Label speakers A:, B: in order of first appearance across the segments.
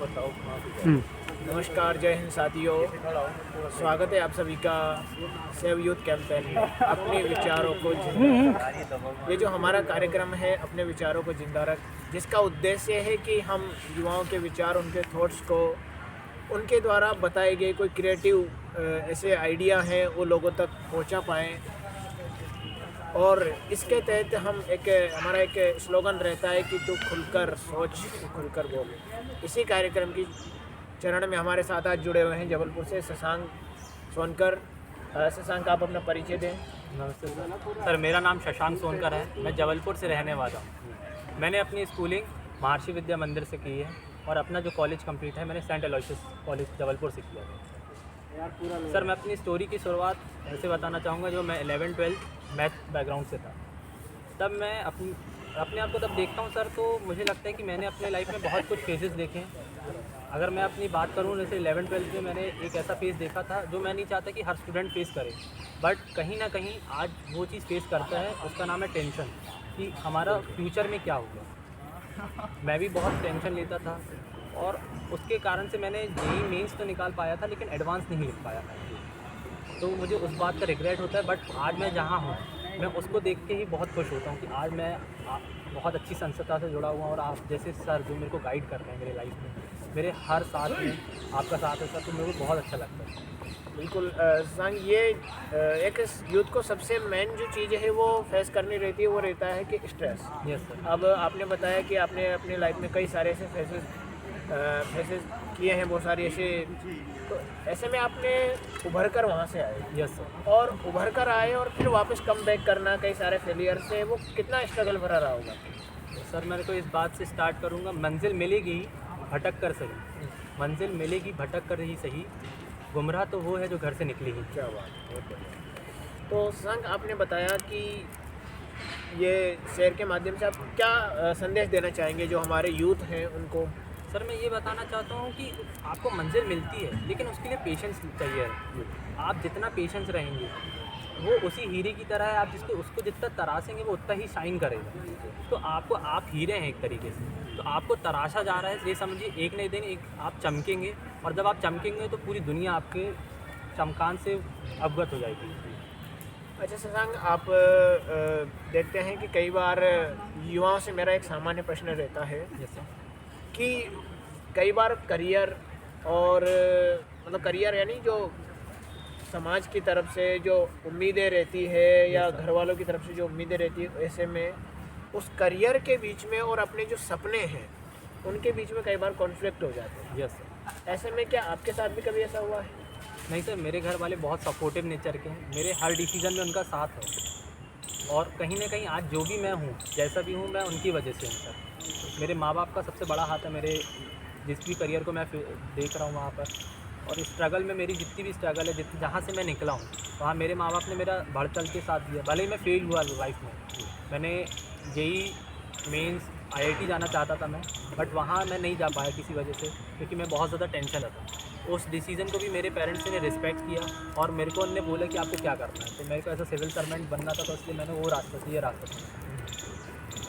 A: नमस्कार, जय हिंद साथियों। स्वागत है आप सभी का सेव यूथ कैंपेन में। अपने विचारों को जिंदा रख, ये जो हमारा कार्यक्रम है अपने विचारों को जिंदा रख, जिसका उद्देश्य है कि हम युवाओं के विचार, उनके थॉट्स को उनके द्वारा बताए गए कोई क्रिएटिव ऐसे आइडिया हैं वो लोगों तक पहुंचा पाएँ। और इसके तहत हम हमारा एक स्लोगन रहता है कि तू खुलकर सोच, तू खुलकर बोल। इसी कार्यक्रम की चरण में हमारे साथ आज जुड़े हुए हैं जबलपुर से शशांक सोनकर। शशांक, आप अपना परिचय दें।
B: नमस्ते सर, मेरा नाम शशांक सोनकर है। मैं जबलपुर से रहने वाला हूँ। मैंने अपनी स्कूलिंग महर्षि विद्या मंदिर से की है और अपना जो कॉलेज कंप्लीट है मैंने सेंट एलोयसियस कॉलेज जबलपुर से किया है। सर, मैं अपनी स्टोरी की शुरुआत ऐसे बताना चाहूँगा। जो मैं 11-12 मैथ बैकग्राउंड से था, तब मैं अपने आप को तब देखता हूँ सर, तो मुझे लगता है कि मैंने अपने लाइफ में बहुत कुछ फेजेस देखे हैं। अगर मैं अपनी बात करूँ, जैसे 11-12 में मैंने एक ऐसा फेज़ देखा था जो मैं नहीं चाहता कि हर स्टूडेंट फेस करे, बट कहीं ना कहीं आज वो चीज़ फेस करता है। उसका नाम है टेंशन, कि हमारा फ्यूचर में क्या होगा। मैं भी बहुत टेंशन लेता था और उसके कारण से मैंने जेईई मेंस तो निकाल पाया था, लेकिन एडवांस नहीं लिख पाया था। तो मुझे उस बात का रिग्रेट होता है। बट आज मैं जहाँ हूँ, मैं उसको देख के ही बहुत खुश होता हूँ कि आज मैं बहुत अच्छी संस्था से जुड़ा हुआ हूँ और आप जैसे सर जो मेरे को गाइड कर रहे हैं मेरे लाइफ में, मेरे हर साथ में आपका साथ है सर, तो मेरे को बहुत अच्छा लगता है।
A: बिल्कुल संग, ये एक यूथ को सबसे मेन जो चीज़ है वो फेस करनी रहती है, वो रहता है कि स्ट्रेस।
B: Yes sir.
A: अब आपने बताया कि आपने अपनी लाइफ में कई सारे ऐसे फेसेस किए हैं, बहुत सारी ऐसे, तो ऐसे में आपने उभर कर वहाँ से आए।
B: Yes sir.
A: और उभर कर आए और फिर वापस कम बैक करना कई सारे फेलियर से, वो कितना स्ट्रगल भरा रहा होगा।
B: सर, मेरे को इस बात से स्टार्ट करूँगा, मंजिल मिलेगी भटक कर सही, मंजिल मिलेगी भटक कर ही सही, गुमराह तो वो है जो घर से निकली ही।
A: क्या बात, बहुत बढ़िया। तो संग, आपने बताया कि ये शेयर के माध्यम से आप क्या संदेश देना चाहेंगे जो हमारे यूथ हैं उनको।
B: सर, मैं ये बताना चाहता हूँ कि आपको मंजिल मिलती है, लेकिन उसके लिए पेशेंस चाहिए। आप जितना पेशेंस रहेंगे, वो उसी हीरे की तरह है। आप उसको जितना तराशेंगे वो उतना ही शाइन करेगा। तो आप हीरे हैं एक तरीके से, तो आपको तराशा जा रहा है, ये समझिए एक नहीं दिन एक आप चमकेंगे, और जब आप चमकेंगे तो पूरी दुनिया आपके चमकान से अवगत हो जाएगी।
A: अच्छा शशांक, आप देखते हैं कि कई बार युवाओं से मेरा एक सामान्य प्रश्न रहता है
B: जैसे
A: कि कई बार करियर और मतलब करियर यानी जो समाज की तरफ से जो उम्मीदें रहती है या घर वालों की तरफ से जो उम्मीदें रहती है, ऐसे में उस करियर के बीच में और अपने जो सपने हैं उनके बीच में कई बार कॉन्फ्लिक्ट हो जाते हैं।
B: Yes sir.
A: ऐसे में क्या आपके साथ भी कभी ऐसा हुआ है?
B: नहीं सर, मेरे घर वाले बहुत सपोर्टिव नेचर के हैं। मेरे हर डिसीजन में उनका साथ है, और कहीं ना कहीं आज जो भी मैं हूँ, जैसा भी हूँ, मैं उनकी वजह से हूँ सर। मेरे माँ बाप का सबसे बड़ा हाथ है मेरे जिस भी करियर को मैं देख रहा हूँ वहाँ पर। और स्ट्रगल में मेरी जितनी भी स्ट्रगल है, जहाँ से मैं निकला हूँ, वहाँ मेरे माँ बाप ने मेरा बढ़ चल के साथ दिया। भले ही मैं फेल हुआ लाइफ में, मैंने जेईई मेंस आईआईटी जाना चाहता था मैं, बट वहाँ मैं नहीं जा पाया किसी वजह से, क्योंकि मैं बहुत ज़्यादा टेंशन था। उस डिसीज़न को भी मेरे पेरेंट्स ने रिस्पेक्ट किया और मेरे को उन्होंने बोला कि आपको क्या करना है। तो मेरे को ऐसा सिविल सर्वेंट बनना था, तो इसलिए मैंने वो रास्ता से ये रास्ता चुना।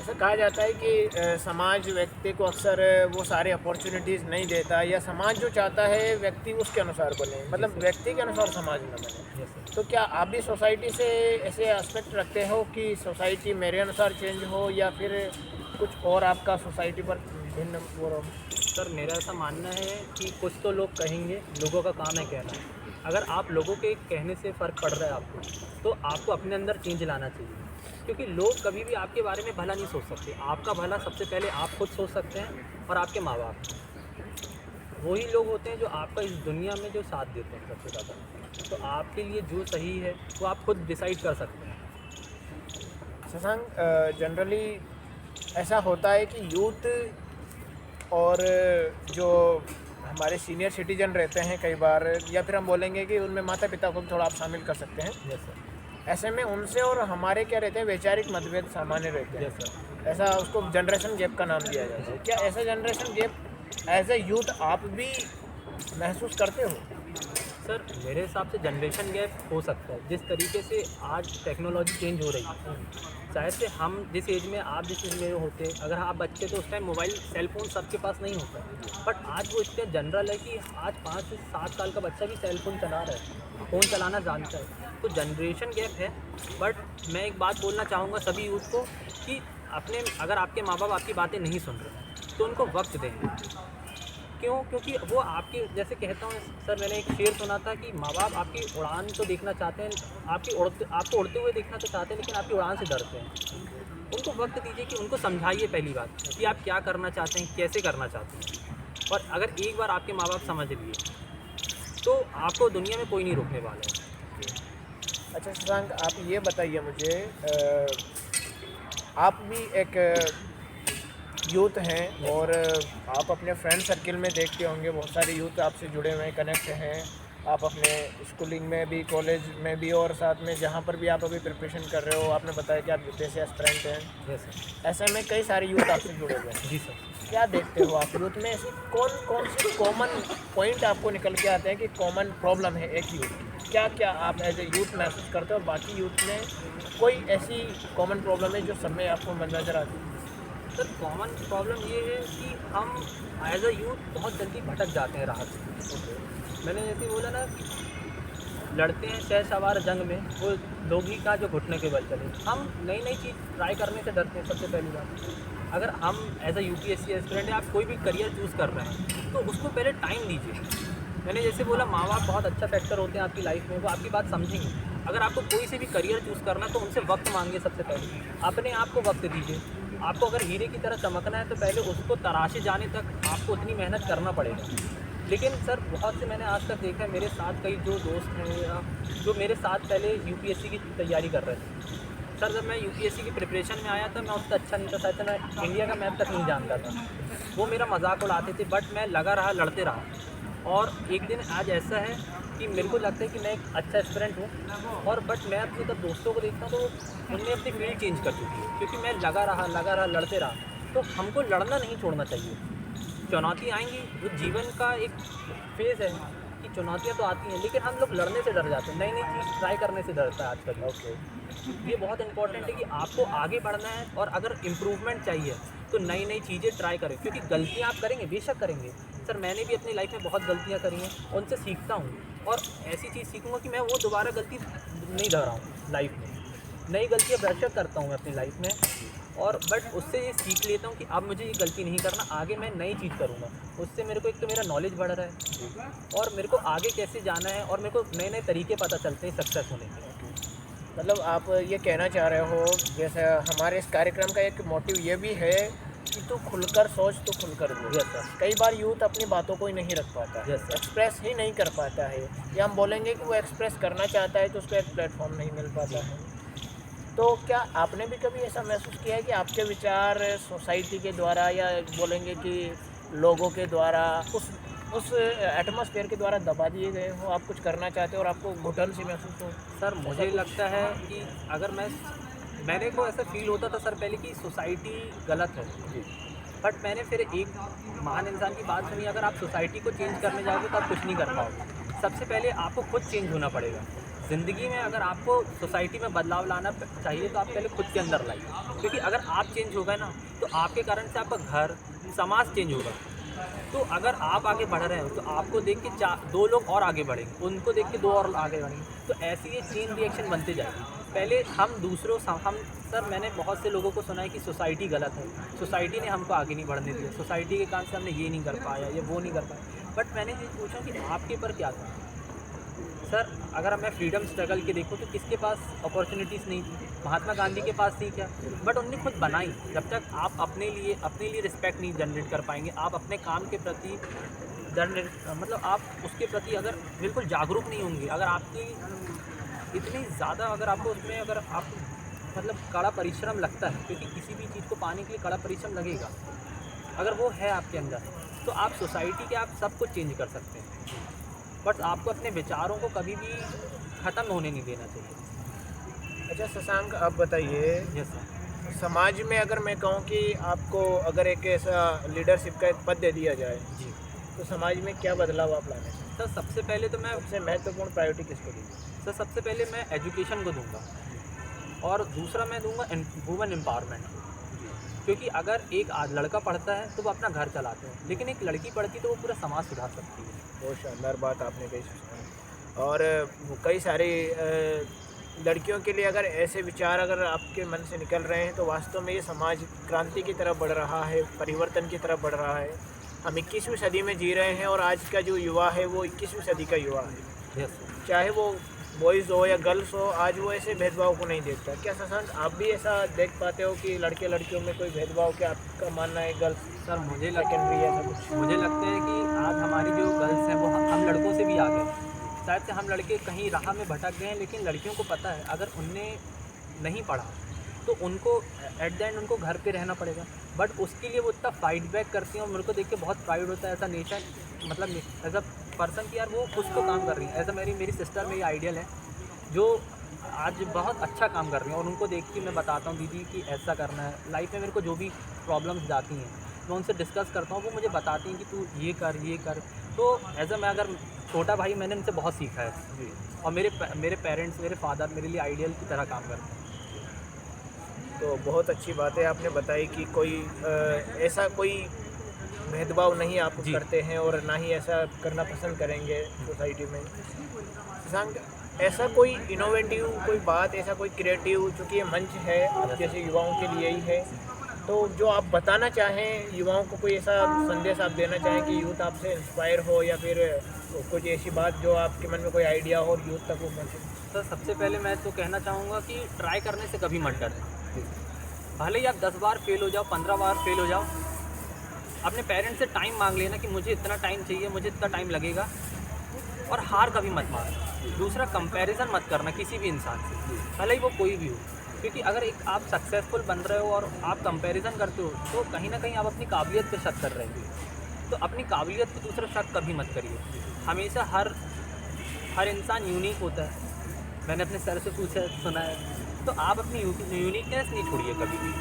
A: ऐसा कहा जाता है कि समाज व्यक्ति को अक्सर वो सारे अपॉर्चुनिटीज़ नहीं देता, या समाज जो चाहता है व्यक्ति उसके अनुसार बने, मतलब व्यक्ति के अनुसार समाज न बने। तो क्या आप भी सोसाइटी से ऐसे एस्पेक्ट रखते हो कि सोसाइटी मेरे अनुसार चेंज हो, या फिर कुछ और आपका सोसाइटी पर भिन्न वो रहो?
B: सर, मेरा ऐसा मानना है कि कुछ तो लोग कहेंगे, लोगों का काम है कहना। अगर आप लोगों के कहने से फ़र्क पड़ रहा है आपको, तो आपको अपने अंदर चेंज लाना चाहिए, क्योंकि लोग कभी भी आपके बारे में भला नहीं सोच सकते। आपका भला सबसे पहले आप खुद सोच सकते हैं, और आपके माँ बाप वही लोग होते हैं जो आपका इस दुनिया में जो साथ देते हैं सबसे ज़्यादा। तो आपके लिए जो सही है वो आप खुद डिसाइड कर सकते हैं।
A: शशांक, जनरली ऐसा होता है कि यूथ और जो हमारे सीनियर सिटीजन रहते हैं कई बार, या फिर हम बोलेंगे कि उनमें माता पिता को भी थोड़ा आप शामिल कर सकते हैं।
B: Yes sir.
A: ऐसे में उनसे और हमारे क्या रहते हैं, वैचारिक मतभेद सामान्य रहते हैं।
B: Yes sir.
A: ऐसा उसको जनरेशन गैप का नाम दिया जाता है। क्या ऐसा generation gap as a youth आप भी महसूस करते हो?
B: सर मेरे हिसाब से जनरेशन गैप हो सकता है। जिस तरीके से आज टेक्नोलॉजी चेंज हो रही है, शायद से हम जिस एज में आप जिस एज में होते, अगर आप बच्चे तो उस टाइम मोबाइल सेल फोन सबके पास नहीं होता, बट आज वो इतने जनरल है कि आज 5 से 7 साल का बच्चा भी सेल फोन चला रहा है, फ़ोन चलाना जानता है। तो जनरेशन गैप है। बट मैं एक बात बोलना चाहूँगा सभी यूथ को कि अपने अगर आपके माँ बाप आपकी बातें नहीं सुन रहे तो उनको वक्त दें। क्यों? क्योंकि वो आपकी, जैसे कहता हूँ सर, मैंने एक शेर सुना था कि माँ बाप आपकी उड़ान तो देखना चाहते हैं, आपको उड़ते हुए देखना तो चाहते हैं, लेकिन आपकी उड़ान से डरते हैं। उनको वक्त दीजिए कि उनको समझाइए पहली बात कि आप क्या करना चाहते हैं, कैसे करना चाहते हैं। और अगर एक बार आपके माँ बाप समझ लिए तो आपको दुनिया में कोई नहीं रोकने वाला है।
A: अच्छा शशांक, आप ये बताइए मुझे, आप भी एक यूथ हैं और आप अपने फ्रेंड सर्किल में देखते होंगे बहुत सारे यूथ आपसे जुड़े हुए हैं, कनेक्ट हैं। आप अपने स्कूलिंग में भी, कॉलेज में भी, और साथ में जहाँ पर भी आप अभी प्रिपरेशन कर रहे हो, आपने बताया कि आप यूपीएससी एस्पिरेंट हैं।
B: Yes sir.
A: ऐसे में कई सारे यूथ आपसे जुड़े हुए हैं।
B: जी सर।
A: क्या देखते हो आप यूथ में, ऐसी कौन कौन सी कॉमन पॉइंट आपको निकल के आते हैं कि कॉमन प्रॉब्लम है एक यूथ की? क्या क्या आप एज ए यूथ महसूस करते हो, बाकी यूथ में कोई ऐसी कॉमन प्रॉब्लम है जो सब में आपको नजर आती है?
B: सर कॉमन प्रॉब्लम ये है कि हम एज अ यूथ बहुत जल्दी भटक जाते हैं राह से। मैंने जैसे बोला ना, लड़ते हैं शह सवार जंग में, वो लोगी का जो घुटने के बल चले। हम नई नई चीज़ ट्राई करने से डरते हैं। सबसे पहली बात, अगर हम एज अ यूपीएससी एस्पिरेंट आप कोई भी करियर चूज़ कर रहे हैं तो उसको पहले टाइम दीजिए। मैंने जैसे बोला, माँ बाप बहुत अच्छा फैक्टर होते हैं आपकी लाइफ में, वो आपकी बात समझेंगे। अगर आपको कोई से भी करियर चूज़ करना तो उनसे वक्त मांगिए। सबसे पहले अपने आप को वक्त दीजिए। आपको अगर हीरे की तरह चमकना है तो पहले उसको तराशे जाने तक आपको उतनी मेहनत करना पड़ेगा। लेकिन सर बहुत से मैंने आज तक देखा है, मेरे साथ कई जो दोस्त हैं या जो मेरे साथ पहले यूपीएससी की तैयारी कर रहे थे। सर जब मैं यूपीएससी की प्रिपरेशन में आया था, मैं उससे अच्छा नहीं था, शायद से मैं इंडिया का मैप तक नहीं जानता था। वो मेरा मजाक उड़ाते थे, बट मैं लगा रहा, लड़ते रहा। और एक दिन आज ऐसा है कि मेरे को लगता है कि मैं एक अच्छा एस्पिरेंट हूँ। और बट मैं अपने जब दोस्तों को देखता हूँ तो उनने अपनी फील्ड चेंज कर चुकी है, क्योंकि मैं लगा रहा, लड़ते रहा। तो हमको लड़ना नहीं छोड़ना चाहिए। चुनौती आएंगी, वो जीवन का एक फेज़ है कि चुनौतियाँ तो आती हैं, लेकिन हम लोग लड़ने से डर जाते हैं, नई नई चीज़ ट्राई करने से डरता है आजकल। ओके, ये बहुत इंपॉर्टेंट है कि आपको आगे बढ़ना है और अगर इम्प्रूवमेंट चाहिए तो नई नई चीज़ें ट्राई करें, क्योंकि गलतियाँ आप करेंगे, बेशक करेंगे। सर मैंने भी अपनी लाइफ में बहुत गलतियाँ करी हैं, उनसे सीखता हूँ और ऐसी चीज़ सीखूँगा कि मैं वो दोबारा गलती नहीं दोहराऊँ लाइफ में। नई गलतियाँ बेशक करता हूँ मैं अपनी लाइफ में, और बट उससे ये सीख लेता हूँ कि अब मुझे ये गलती नहीं करना, आगे मैं नई चीज़ करूँगा। उससे मेरे को एक तो मेरा नॉलेज बढ़ रहा है और मेरे को आगे कैसे जाना है और मेरे को नए नए तरीके पता चलते हैं सक्सेस होने के।
A: मतलब आप ये कहना चाह रहे हो, जैसे हमारे इस कार्यक्रम का एक मोटिव ये भी है कि तू खुलकर सोच, तू खुलकर बोल।
B: Yes sir.
A: कई बार यूथ अपनी बातों को ही नहीं रख पाता है,
B: यस सर।
A: एक्सप्रेस ही नहीं कर पाता है, या हम बोलेंगे कि वो एक्सप्रेस करना चाहता है तो उसको एक प्लेटफॉर्म नहीं मिल पाता है। तो क्या आपने भी कभी ऐसा महसूस किया है कि आपके विचार सोसाइटी के द्वारा, या बोलेंगे कि लोगों के द्वारा, उस एटमॉस्फेयर के द्वारा दबा दिए गए हो, आप कुछ करना चाहते हो और आपको घुटन सी महसूस हो?
B: सर मुझे लगता है कि अगर मैंने को ऐसा फील होता था सर पहले कि सोसाइटी गलत है, बट मैंने फिर एक महान इंसान की बात सुनी, अगर आप सोसाइटी को चेंज करने जाओगे तो आप कुछ नहीं कर पाओगे। सबसे पहले आपको खुद चेंज होना पड़ेगा। ज़िंदगी में अगर आपको सोसाइटी में बदलाव लाना चाहिए तो आप पहले खुद के अंदर लाइए, क्योंकि अगर आप चेंज हो गए ना तो आपके कारण से आपका घर, समाज चेंज होगा। तो अगर आप आगे बढ़ रहे हो तो आपको देख के 2 लोग और आगे बढ़ेंगे, उनको देख के 2 और आगे बढ़ेंगे, तो ऐसी ये चेन रिएक्शन बनते जाएगी। पहले हम दूसरों हम सर मैंने बहुत से लोगों को सुना है कि सोसाइटी गलत है, सोसाइटी ने हमको आगे नहीं बढ़ने दिया, सोसाइटी के कारण से हमने ये नहीं कर पाया, ये वो नहीं कर पाया। बट मैंने ये पूछा कि आपके पर क्या था? सर अगर मैं फ्रीडम स्ट्रगल के देखूँ तो किसके पास अपॉर्चुनिटीज़ नहीं थी? महात्मा गांधी के पास थी क्या? बट उनने खुद बनाई। जब तक आप अपने लिए रिस्पेक्ट नहीं जनरेट कर पाएंगे, आप अपने काम के प्रति मतलब आप उसके प्रति अगर बिल्कुल जागरूक नहीं होंगे, अगर आपकी इतनी ज़्यादा, अगर आपको उसमें अगर आप मतलब कड़ा परिश्रम लगता है, क्योंकि किसी भी चीज़ को पाने के लिए कड़ा परिश्रम लगेगा, अगर वो है आपके अंदर तो आप सोसाइटी के आप सब कुछ चेंज कर सकते हैं। बट आपको अपने विचारों को कभी भी ख़त्म होने नहीं देना चाहिए।
A: अच्छा शशांक, आप बताइए,
B: यस सर।
A: समाज में अगर मैं कहूँ कि आपको अगर एक ऐसा लीडरशिप का एक पद दे दिया जाए
B: जी।
A: तो समाज में क्या बदलाव आप लाने चाहिए?
B: सर सबसे पहले तो मैं
A: सबसे महत्वपूर्ण प्रायोरिटी किसको दीजिए?
B: सर सबसे पहले मैं एजुकेशन को दूंगा और दूसरा मैं दूंगा वुमेन एम्पावरमेंट, क्योंकि अगर एक लड़का पढ़ता है तो वो अपना घर चलाते हैं, लेकिन एक लड़की पढ़ती तो वो पूरा समाज सुधार सकती है।
A: बहुत शानदार बात आपने कही सुशांत। और कई सारी लड़कियों के लिए अगर ऐसे विचार अगर आपके मन से निकल रहे हैं तो वास्तव में ये समाज क्रांति की तरफ बढ़ रहा है, परिवर्तन की तरफ बढ़ रहा है। हम 21वीं सदी में जी रहे हैं और आज का जो युवा है वो 21वीं सदी का युवा है।
B: Yes sir.
A: चाहे वो बॉयज़ हो या गर्ल्स हो, आज वो ऐसे भेदभाव को नहीं देखता। क्या शशांक आप भी ऐसा देख पाते हो कि लड़के लड़कियों में कोई भेदभाव, क्या आपका मानना है? गर्ल्स
B: सर मुझे
A: सेकेंडरी ऐसा कुछ?
B: मुझे लगता है कि आज हमारी जो गर्ल्स हैं वो हम लड़कों से भी आगे हैं। शायद से हम लड़के कहीं राह में भटक गए हैं, लेकिन लड़कियों को पता है अगर उनने नहीं पढ़ा तो उनको एट द एंड उनको घर पे रहना पड़ेगा, बट उसके लिए वो इतना फाइट बैक करती हैं और मेरे को देख के बहुत प्राउड होता है। ऐसा नेशन मतलब एज अ पर्सन कि यार वो कुछ तो काम कर रही है। ऐसा मेरी सिस्टर मेरी आइडियल है जो आज बहुत अच्छा काम कर रही हैं, और उनको देख के मैं बताता हूँ दीदी कि ऐसा करना है। लाइफ में मेरे को जो भी प्रॉब्लम्स जाती हैं मैं उनसे डिस्कस करता हूँ, वो मुझे बताती हैं कि तू ये कर। तो एज अ मैं अगर छोटा भाई मैंने उनसे बहुत सीखा है
A: जी।
B: और मेरे पेरेंट्स मेरे फादर मेरे लिए आइडियल की तरह काम करते हैं।
A: तो बहुत अच्छी बात है आपने बताई कि कोई ऐसा कोई भेदभाव नहीं आप
B: जी।
A: करते हैं और ना ही ऐसा करना पसंद करेंगे सोसाइटी में। शशांक, ऐसा कोई इनोवेटिव कोई बात, ऐसा कोई क्रिएटिव, चूँकि ये मंच है आप जैसे युवाओं के लिए ही है, तो जो आप बताना चाहें युवाओं को, कोई ऐसा संदेश आप देना चाहें कि यूथ आपसे इंस्पायर हो, या फिर कुछ ऐसी बात जो आपके मन में कोई आइडिया हो और यूथ तक वो पहुँचे?
B: तो सबसे पहले मैं तो कहना चाहूँगा कि ट्राई करने से कभी मत डरें। भले ही आप 10 बार फेल हो जाओ, 15 बार फेल हो जाओ, अपने पेरेंट्स से टाइम मांग लेना कि मुझे इतना टाइम चाहिए, मुझे इतना टाइम लगेगा, और हार कभी मत मानना। दूसरा, कंपैरिजन मत करना किसी भी इंसान से, भले ही वो कोई भी हो, क्योंकि अगर एक आप सक्सेसफुल बन रहे हो और आप कंपैरिजन करते हो तो कहीं ना कहीं आप अपनी काबिलियत पे शक कर रहे हो। तो अपनी काबिलियत पे दूसरा शक कभी मत करिए। हमेशा हर इंसान यूनिक होता है, मैंने अपने सर से सुना है, तो आप अपनी यूनिकनेस नहीं छोड़िए कभी भी।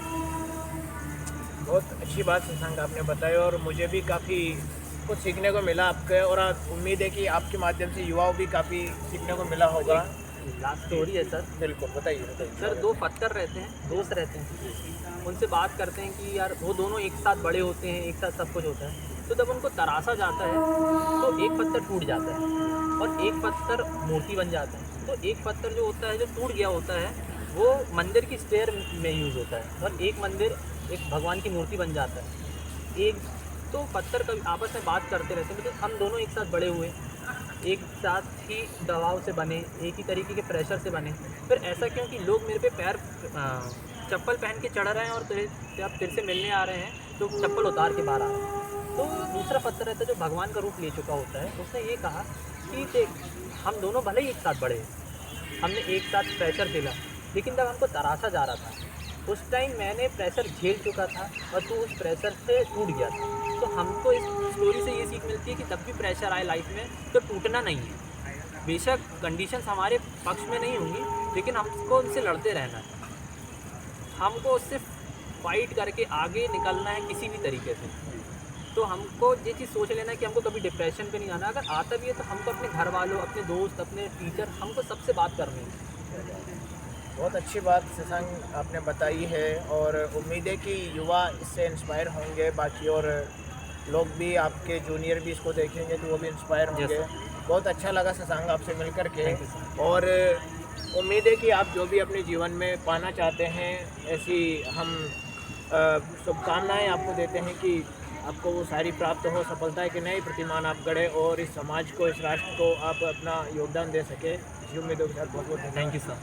A: बहुत अच्छी बात शशांक आपने बताई और मुझे भी काफ़ी कुछ सीखने को मिला आपके, और उम्मीद है कि आपके माध्यम से युवाओं भी काफ़ी सीखने को मिला होगा।
B: लास्ट स्टोरी है सर।
A: बिल्कुल बताइए।
B: सर 2 पत्थर रहते हैं, दोस्त रहते हैं, उनसे बात करते हैं कि यार वो दोनों एक साथ बड़े होते हैं, एक साथ सब कुछ होता है, तो जब उनको तराशा जाता है तो एक पत्थर टूट जाता है और एक पत्थर मूर्ति बन जाता है। तो एक पत्थर जो होता है जो टूट गया होता है वो मंदिर की स्टेयर में यूज़ होता है, और एक मंदिर एक भगवान की मूर्ति बन जाता है। एक तो पत्थर कभी आपस में बात करते रहते हैं, मतलब हम दोनों एक साथ बड़े हुए, एक साथ ही दबाव से बने, एक ही तरीके के प्रेशर से बने। फिर ऐसा क्यों कि लोग मेरे पे पैर चप्पल पहन के चढ़ रहे हैं और जब फिर से मिलने आ रहे हैं तो चप्पल उतार के बाहर आ रहे हैं। तो दूसरा पत्थर रहता है जो भगवान का रूप ले चुका होता है, उसने ये कहा कि देख हम दोनों भले ही एक साथ बड़े, हमने एक साथ प्रेशर झेला, लेकिन जब हमको तराशा जा रहा था उस टाइम मैंने प्रेशर झेल चुका था और तू उस प्रेशर से टूट गया था। तो हमको इस स्टोरी से ये सीख मिलती है कि जब भी प्रेशर आए लाइफ में तो टूटना नहीं है। बेशक कंडीशंस हमारे पक्ष में नहीं होंगी, लेकिन हमको उनसे लड़ते रहना है, हमको उससे फाइट करके आगे निकलना है किसी भी तरीके से। तो हमको ये चीज़ सोच लेना है कि हमको कभी डिप्रेशन पे नहीं आना। अगर आता भी है तो हमको अपने घर वालों, अपने दोस्त, अपने टीचर, हमको सबसे बात करनी है।
A: बहुत अच्छी बात शशांक आपने बताई है, और उम्मीद है कि युवा इससे इंस्पायर होंगे बाकी, और लोग भी आपके जूनियर भी इसको देखेंगे तो वो भी इंस्पायर होंगे। बहुत अच्छा लगा शशांक आपसे मिलकर के, और उम्मीद है कि आप जो भी अपने जीवन में पाना चाहते हैं ऐसी हम शुभकामनाएं आपको देते हैं कि आपको वो सारी प्राप्त हो, सफलता के नए प्रतिमान आप गढ़े और इस समाज को, इस राष्ट्र को आप अपना योगदान दे सके। इसी उम्मीदों के साथ बहुत बहुत
B: थैंक यू सर।